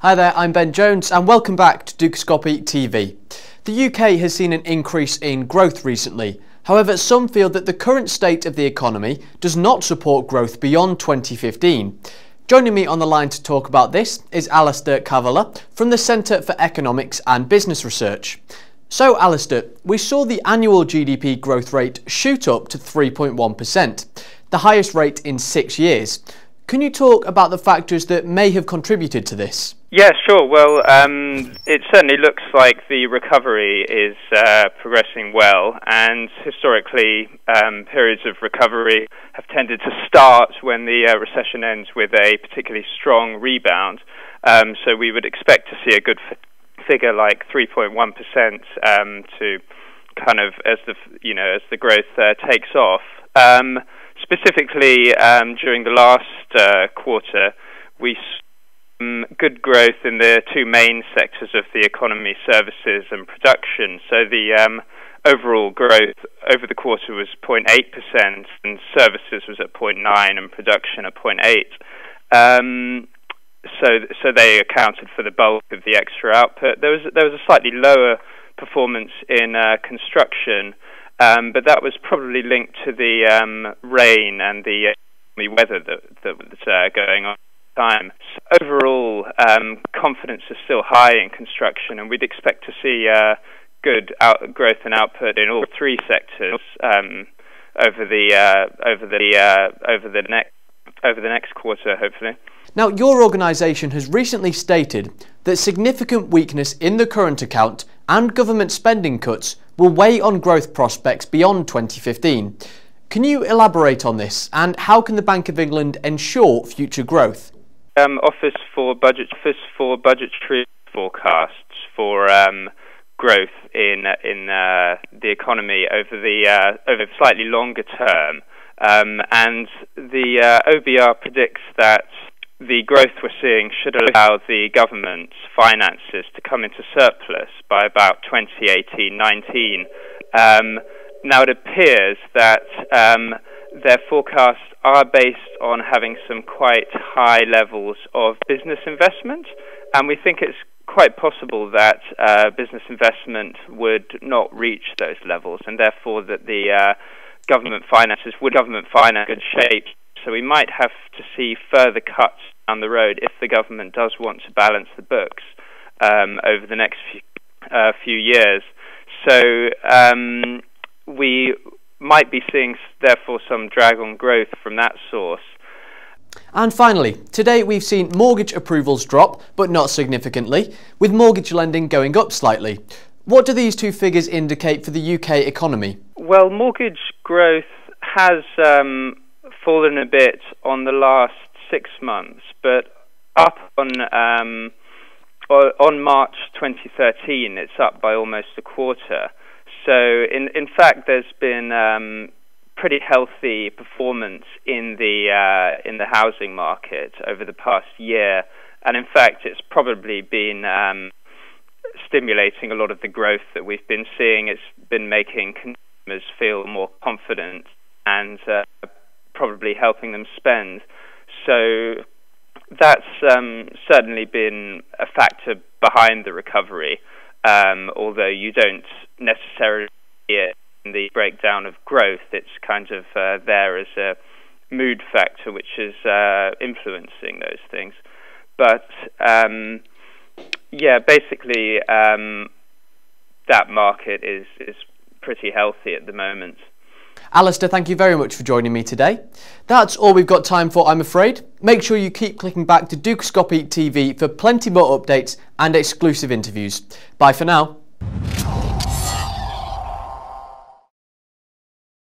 Hi there, I'm Ben Jones and welcome back to Dukascopy TV. The UK has seen an increase in growth recently. However, some feel that the current state of the economy does not support growth beyond 2015. Joining me on the line to talk about this is Alasdair Cavella from the Centre for Economics and Business Research. So Alasdair, we saw the annual GDP growth rate shoot up to 3.1%, the highest rate in 6 years. Can you talk about the factors that may have contributed to this? Yeah, sure. Well, it certainly looks like the recovery is progressing well, and historically, periods of recovery have tended to start when the recession ends with a particularly strong rebound. So we would expect to see a good figure like 3.1% to kind of as the growth takes off. Specifically, during the last quarter, we saw good growth in the two main sectors of the economy, services and production. So the overall growth over the quarter was 0.8%, and services was at 0.9% and production at 0.8%. So they accounted for the bulk of the extra output. There was a slightly lower performance in construction. But that was probably linked to the rain and the weather that was going on at the time. So overall, confidence is still high in construction, and we'd expect to see good growth and output in all three sectors over the next quarter, hopefully. Now, your organisation has recently stated that significant weakness in the current account and government spending cuts will weigh on growth prospects beyond 2015. Can you elaborate on this, and how can the Bank of England ensure future growth? Office for budgetary forecasts for growth in the economy over slightly longer term, and the OBR predicts that the growth we're seeing should allow the government's finances to come into surplus by about 2018-19. Now it appears that their forecasts are based on having some quite high levels of business investment, and we think it's quite possible that business investment would not reach those levels, and therefore that the government finances in good shape. So we might have to see further cuts down the road if the government does want to balance the books over the next few years. So we might be seeing, therefore, some drag on growth from that source. And finally, today we've seen mortgage approvals drop, but not significantly, with mortgage lending going up slightly. What do these two figures indicate for the UK economy? Well, mortgage growth has fallen a bit on the last 6 months, but up on March 2013, it's up by almost a quarter. So in fact, there's been pretty healthy performance in the housing market over the past year, and in fact, it's probably been stimulating a lot of the growth that we've been seeing. It's been making consumers feel more confident and probably helping them spend. So that's certainly been a factor behind the recovery, although you don't necessarily see it in the breakdown of growth. It's kind of there as a mood factor which is influencing those things. But yeah, basically that market is pretty healthy at the moment. Alasdair, thank you very much for joining me today. That's all we've got time for, I'm afraid. Make sure you keep clicking back to Dukascopy TV for plenty more updates and exclusive interviews. Bye for now.